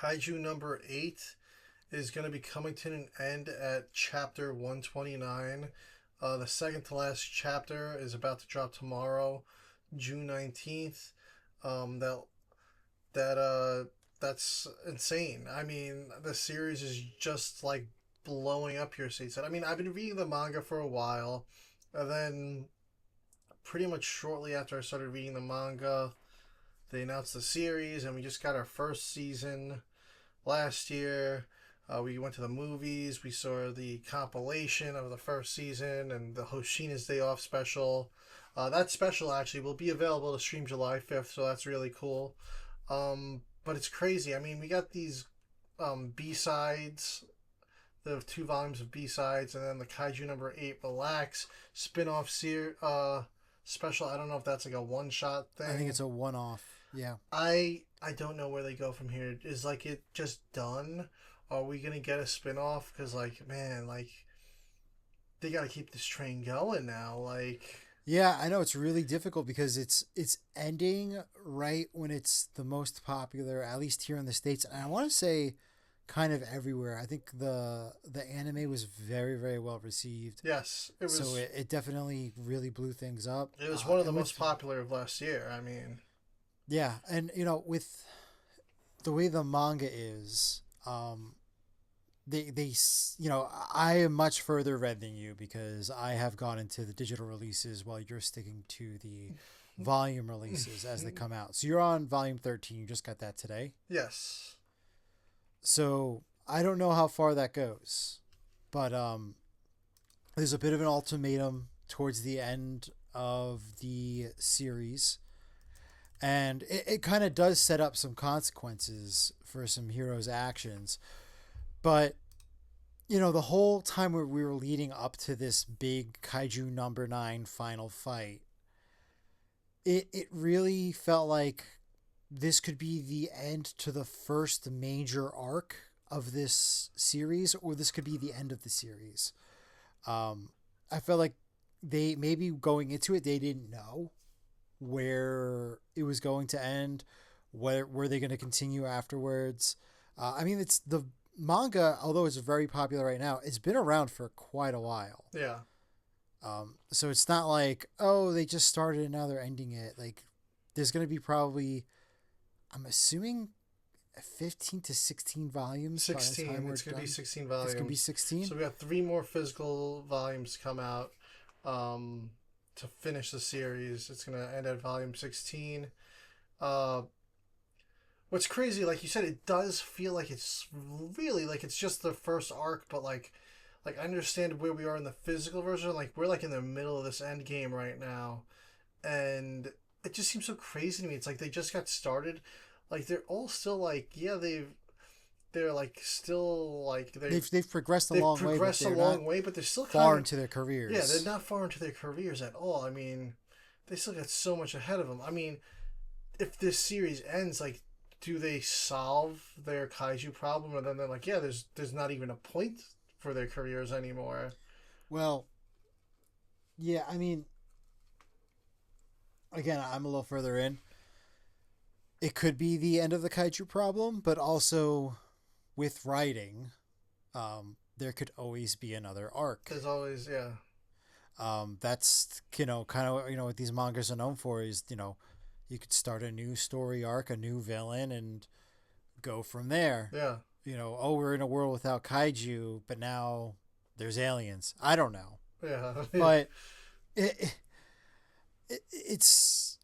Kaiju number 8 is going to be coming to an end at chapter 129. The second to last chapter is about to drop tomorrow, June 19th. Um, that that's insane. I mean, the series is just like blowing up here stateside. I mean, I've been reading the manga for a while, and then pretty much shortly after I started reading the manga, they announced the series, and we just got our first season last year. We went to the movies. We saw the compilation of the first season and the Hoshina's Day Off special. That special actually will be available to stream July 5th, so that's really cool. But it's crazy. I mean, we got these B-sides, the 2 volumes of B-sides, and then the Kaiju number 8 Relax spin-off special. I don't know if that's like a one-shot thing. I think it's a one-off. Yeah. I don't know where they go from here. Is like it just done? Are we gonna get a spin-off? Because like, man, like they gotta keep this train going now. Like, yeah, I know it's really difficult because it's ending right when it's the most popular, at least here in the States. And I want to say kind of everywhere. I think the anime was very, very well received. yes, it was. So it definitely really blew things up. It was one of the most popular of last year. I mean, yeah, and with the way the manga is, they I am much further read than you because I have gone into the digital releases while you're sticking to the volume releases as they come out. So you're on volume 13. You just got that today. yes. So I don't know how far that goes, but there's a bit of an ultimatum towards the end of the series, and it kind of does set up some consequences for some heroes' actions. But, the whole time we were leading up to this big Kaiju number 9 final fight, it really felt like this could be the end to the first major arc of this series, or this could be the end of the series. I felt like they maybe going into it, they didn't know where it was going to end. Where were they going to continue afterwards? I mean, it's the manga, although it's very popular right now, it's been around for quite a while. Yeah. So it's not like, oh, they just started and now they're ending it. Like, there's going to be probably, I'm assuming, 15 to 16 volumes. 16. By the time It's going to be 16 volumes. It's going to be 16? So we got 3 more physical volumes come out to finish the series. It's going to end at volume 16. What's crazy, like you said, it does feel like it's really like it's just the first arc, but like I understand where we are in the physical version. Like we're like in the middle of this end game right now, and it just seems so crazy to me. It's like they just got started. Like they're all still like, yeah, they're like still like they've progressed a long way. They've progressed a long way, but they're still far into their careers. Yeah, they're not far into their careers at all. I mean, they still got so much ahead of them. I mean, if this series ends, like, do they solve their kaiju problem, or then they're like, yeah, there's not even a point for their careers anymore? Well, yeah, I mean, again, I'm a little further in. It could be the end of the kaiju problem, but also with writing, there could always be another arc. There's always, yeah. That's, kind of, what these mangas are known for is, you could start a new story arc, a new villain, and go from there. Yeah. We're in a world without kaiju, but now there's aliens. I don't know. Yeah. But it's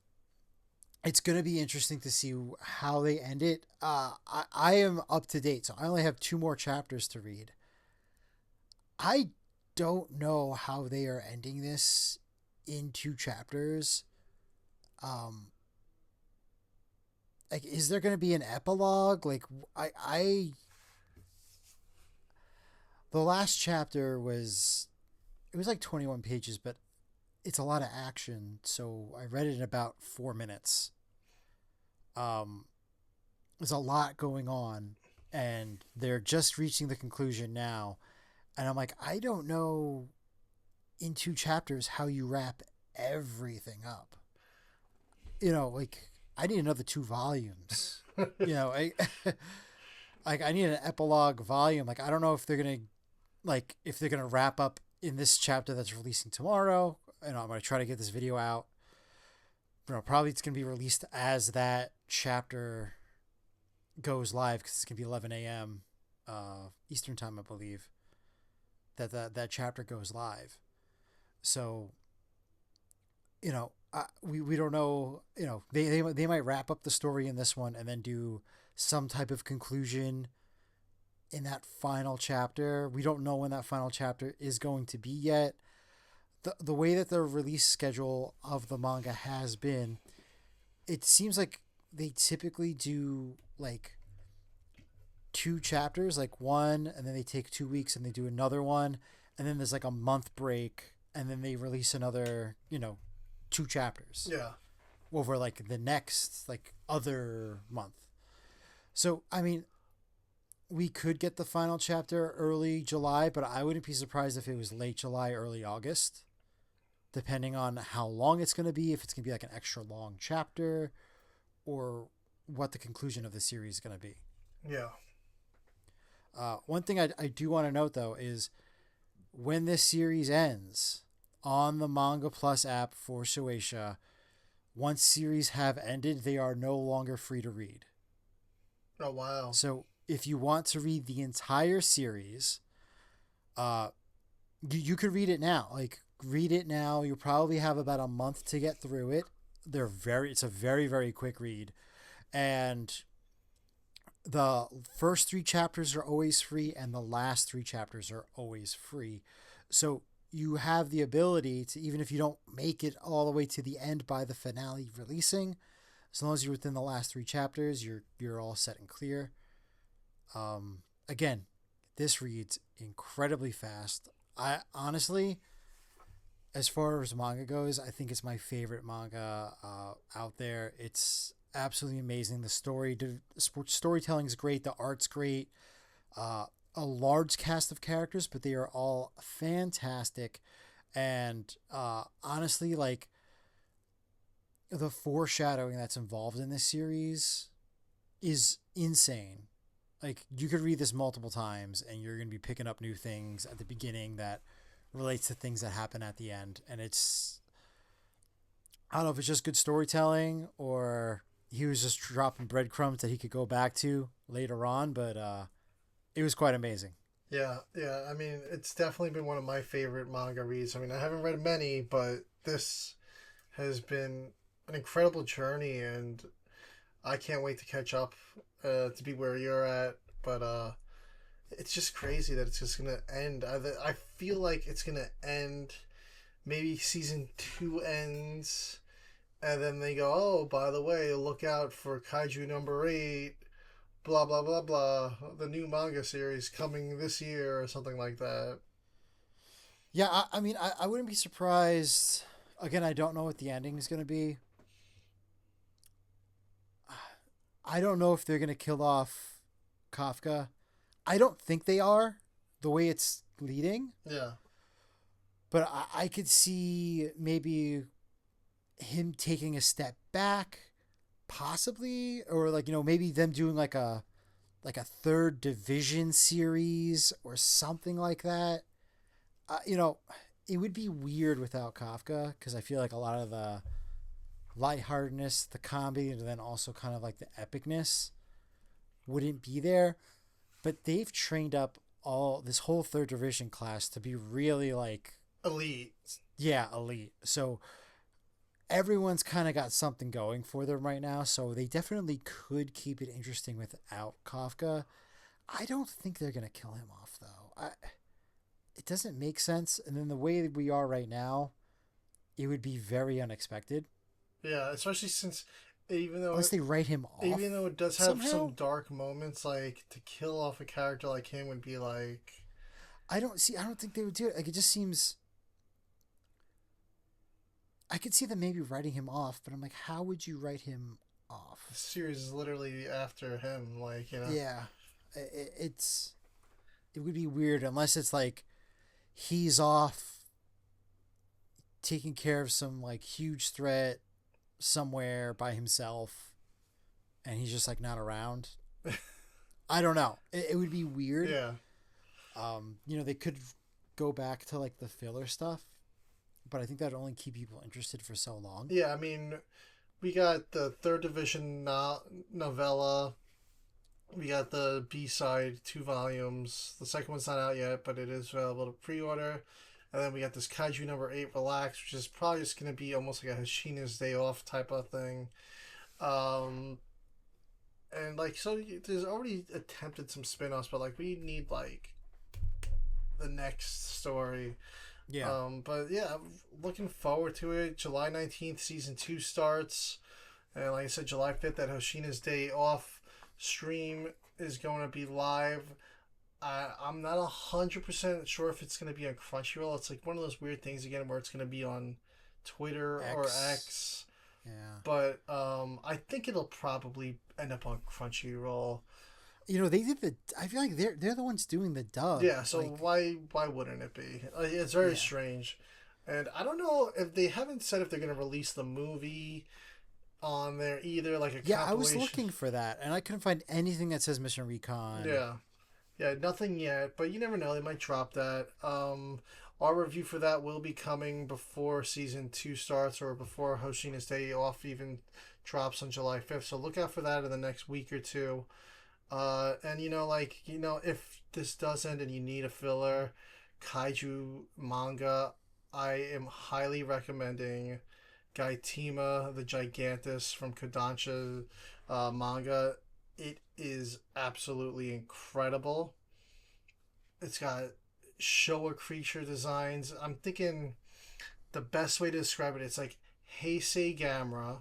going to be interesting to see how they end it. I am up to date, so I only have 2 more chapters to read. I don't know how they are ending this in 2 chapters. Like, is there going to be an epilogue? Like, the last chapter was like 21 pages, but it's a lot of action. So I read it in about 4 minutes. There's a lot going on, and they're just reaching the conclusion now. And I'm like, I don't know in 2 chapters how you wrap everything up. Like, I need another 2 volumes. like I need an epilogue volume. Like I don't know if they're gonna wrap up in this chapter that's releasing tomorrow. I'm gonna try to get this video out. Probably it's gonna be released as that chapter goes live because it's gonna be 11 a.m. Eastern time, I believe. That chapter goes live. So, we don't know. They might wrap up the story in this one and then do some type of conclusion in that final chapter. We don't know when that final chapter is going to be yet. The way that the release schedule of the manga has been, it seems like they typically do like 2 chapters, like one, and then they take 2 weeks and they do another one, and then there's like a month break, and then they release another, 2 chapters. Yeah. Over like the next like other month. So I mean, we could get the final chapter early July, but I wouldn't be surprised if it was late July, early August, depending on how long it's going to be, if it's going to be like an extra long chapter, or what the conclusion of the series is going to be. Yeah. One thing I do want to note, though, is when this series ends on the Manga Plus app for Shueisha, once series have ended, they are no longer free to read. Oh, wow. So if you want to read the entire series, you could read it now. Like, read it now. You'll probably have about a month to get through it. It's a very, very quick read. And the first 3 chapters are always free, and the last 3 chapters are always free. So you have the ability to, even if you don't make it all the way to the end by the finale releasing, as long as you're within the last 3 chapters, you're all set and clear. Again, this reads incredibly fast. I honestly, as far as manga goes, I think it's my favorite manga out there. It's absolutely amazing. The storytelling is great. The art's great. A large cast of characters, but they are all fantastic. And honestly, like, the foreshadowing that's involved in this series is insane. Like, you could read this multiple times and you're going to be picking up new things at the beginning that relates to things that happen at the end. And it's, I don't know if it's just good storytelling or he was just dropping breadcrumbs that he could go back to later on, but it was quite amazing. Yeah. I mean, it's definitely been one of my favorite manga reads. I mean, I haven't read many, but this has been an incredible journey, and I can't wait to catch up, to be where you're at. But it's just crazy that it's just gonna end. I feel like it's gonna end. Maybe season 2 ends, and then they go, "Oh, by the way, look out for Kaiju No.8. Blah blah blah blah. The new manga series coming this year," or something like that. Yeah, I mean, I wouldn't be surprised. Again, I don't know what the ending is going to be. I don't know if they're going to kill off Kafka. I don't think they are, the way it's leading. Yeah. But I could see maybe him taking a step back, possibly, or like, maybe them doing like a 3rd division series or something like that. It would be weird without Kafka, because I feel like a lot of the lightheartedness, the comedy, and then also kind of like the epicness wouldn't be there. But they've trained up all this whole 3rd division class to be really like elite. Yeah, elite. So everyone's kind of got something going for them right now. So they definitely could keep it interesting without Kafka. I don't think they're going to kill him off, though. It doesn't make sense. And then the way we are right now, it would be very unexpected. Yeah, especially since unless they write him off, even though it does have somehow, some dark moments, like to kill off a character like him would be like, I don't think they would do it. Like, it just seems, I could see them maybe writing him off, but I'm like, how would you write him off? the series is literally after him, like, Yeah, it would be weird unless it's like he's off taking care of some like huge threat somewhere by himself and he's just like not around. I don't know. It would be weird. Yeah. They could go back to like the filler stuff, but I think that'd only keep people interested for so long. Yeah, I mean, we got the third division novella. We got the B side, 2 volumes. The second one's not out yet, but it is available to pre order. And then we got this Kaiju #8 Relax, which is probably just going to be almost like a Hoshina's Day Off type of thing. Um, and like, so there's already attempted some spin offs, but like, we need like the next story. Yeah. But yeah, I'm looking forward to it. July 19th, season 2 starts. And like I said, July 5th, that Hoshina's Day Off stream is going to be live. I'm not 100% sure if it's going to be on Crunchyroll. It's like one of those weird things again where it's going to be on Twitter or X. Yeah. But I think it'll probably end up on Crunchyroll. They did the. I feel like they're the ones doing the dub. Yeah, so like, why wouldn't it be? It's very strange, and I don't know if they haven't said if they're going to release the movie on there either, like a yeah. I was compilation. looking for that, and I couldn't find anything that says Mission Recon. Yeah, nothing yet, but you never know. They might drop that. Our review for that will be coming before season 2 starts or before Hoshina's Day Off even drops on July 5th. So look out for that in the next week or two. And if this does end and you need a filler kaiju manga, I am highly recommending Gaitima the Gigantus from Kodansha manga. It is absolutely incredible. It's got Showa creature designs. I'm thinking the best way to describe it, it's like Heisei Gamera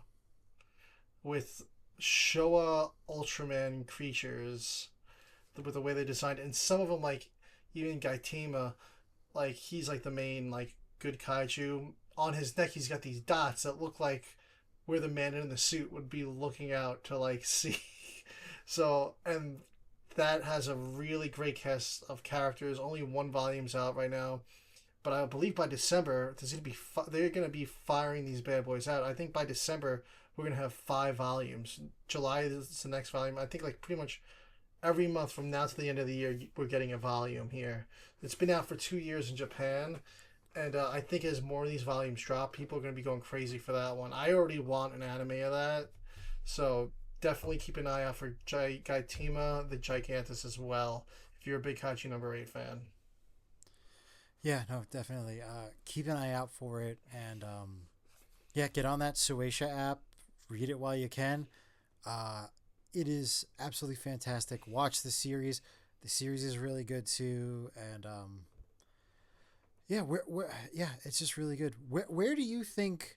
with Showa Ultraman creatures with the way they designed it. And some of them, like even Gaitima, like he's like the main like good kaiju. On his neck he's got these dots that look like where the man in the suit would be looking out to like see. So, and that has a really great cast of characters. Only 1 volume's out right now, but I believe by December they're gonna be firing these bad boys out. I think by December we're gonna have 5 volumes. July is the next volume. I think like pretty much every month from now to the end of the year we're getting a volume here. It's been out for 2 years in Japan, and I think as more of these volumes drop, people are gonna be going crazy for that one. I already want an anime of that, so definitely keep an eye out for Gaitima the Gigantus as well if you're a big Kaiju #8 fan. Yeah, no, definitely. Keep an eye out for it, and get on that Suecia app. Read it while you can. It is absolutely fantastic. Watch the series. The series is really good too, and it's just really good. Where do you think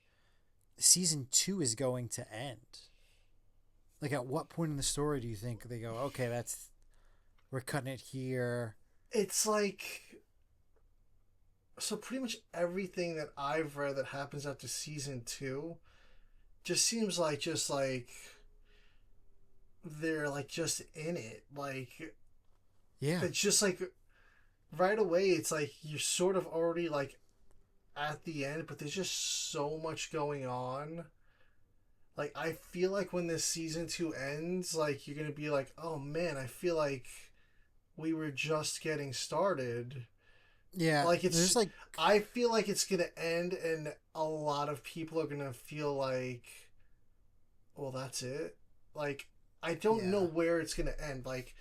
season 2 is going to end? Like, at what point in the story do you think they go, okay, we're cutting it here? It's like, so pretty much everything that I've read that happens after season 2 just seems like they're like just in it. Like, yeah, it's just like right away, it's like you're sort of already like at the end, but there's just so much going on. Like, I feel like when this season 2 ends, like, you're going to be like, oh man, I feel like we were just getting started. Yeah. Like, there's like, I feel like it's going to end, and a lot of people are going to feel like, well, that's it. Like, I don't know where it's going to end. Like,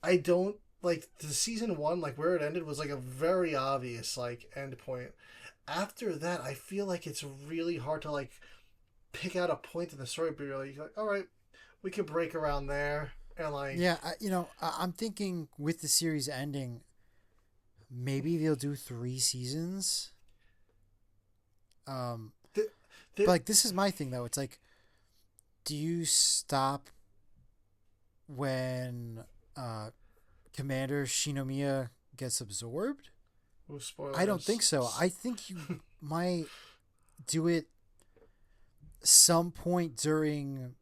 I don't, like, the season 1, like, where it ended was, like, a very obvious, like, end point. After that, I feel like it's really hard to, like, pick out a point in the story, but you're like, all right, we could break around there, and like, I'm thinking with the series ending, maybe they'll do 3 seasons. But like, this is my thing though. It's like, do you stop when Commander Shinomiya gets absorbed? I don't think so. I think you might do it some point during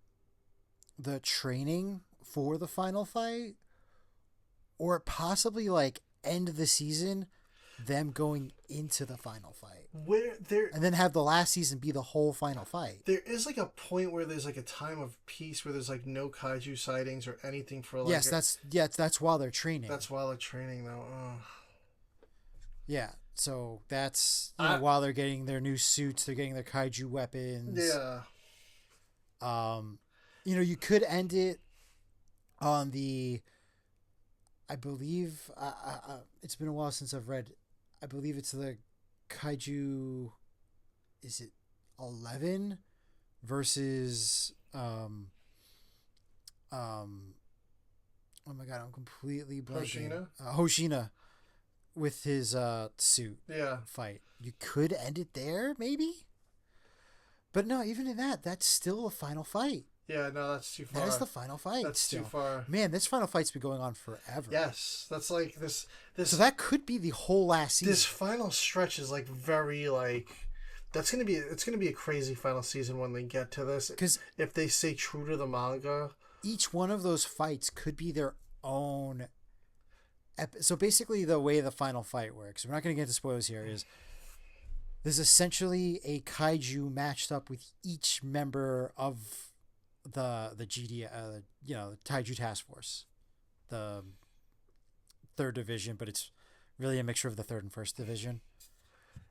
the training for the final fight, or possibly like end the season them going into the final fight, where there and then have the last season be the whole final fight. there is like a point where there's like a time of peace where there's like no kaiju sightings or anything for like Yes, that's while they're training. that's while they're training though. Ugh. Yeah, so that's while they're getting their new suits, they're getting their kaiju weapons. Yeah. You could end it on the. I believe it's been a while since I've read. I believe it's the Kaiju. Is it 11 versus Oh my god, I'm completely blanking. Hoshina? Hoshina with his suit Yeah. fight. You could end it there, maybe? But no, even in that, that's still a final fight. Yeah, no, that's too far. That is the final fight. That's still. too far. Man, this final fight's been going on forever. Yes, that's like this. So that could be the whole last season. This final stretch is like very like. It's gonna be a crazy final season when they get to this. Because if they stay true to the manga, each one of those fights could be their own. So basically, the way the final fight works, we're not going to get into spoilers here. Is there's essentially a kaiju matched up with each member of the GD, the Kaiju Task Force, the third division, but it's really a mixture of the third and first division.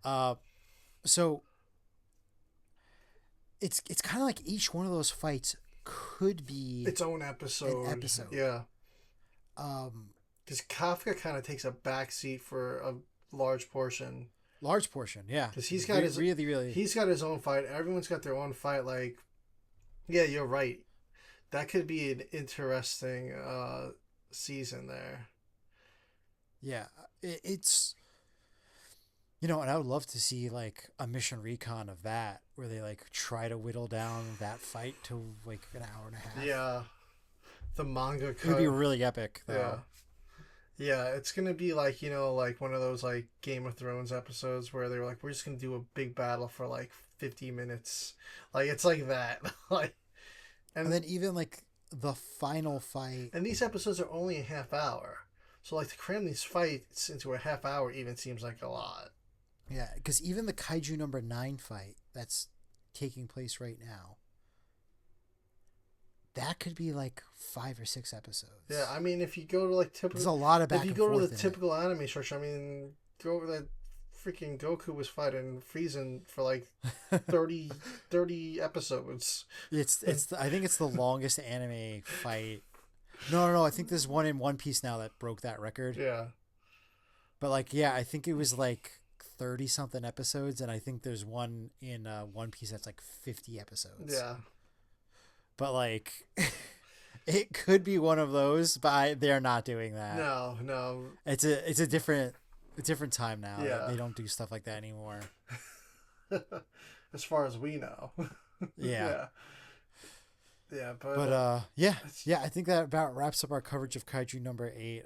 So it's kind of like each one of those fights could be its own episode. Yeah. Because Kafka kind of takes a backseat for a large portion. Large portion, yeah. Because he's got his really. He's got his own fight. Everyone's got their own fight. Like, yeah, you're right. That could be an interesting season there. Yeah, it's. And I would love to see like a mission recon of that, where they like try to whittle down that fight to like an hour and a half. Yeah, the manga cut. It would be really epic, though. Yeah. Yeah, it's gonna be like like one of those like Game of Thrones episodes where they were like, we're just gonna do a big battle for like 50 minutes, like it's like that, like, and then even like the final fight. And these episodes are only a half hour, so like to cram these fights into a half hour even seems like a lot. Yeah, because even the Kaiju No. 9 fight that's taking place right now, that could be like 5 or 6 episodes. Yeah, I mean, if you go to like typical, there's a lot of back. If you go to the typical anime structure, I mean, go over that freaking Goku was fighting Friesen for like 30 episodes. It's I think it's the longest anime fight. No, I think there's one in One Piece now that broke that record. Yeah. But like, yeah, I think it was like 30 something episodes, and I think there's one in One Piece that's like 50 episodes. Yeah. But like, it could be one of those, but they're not doing that. No. It's a different time now. Yeah. They don't do stuff like that anymore. As far as we know. Yeah. Yeah, but yeah, I think that about wraps up our coverage of Kaiju No. 8.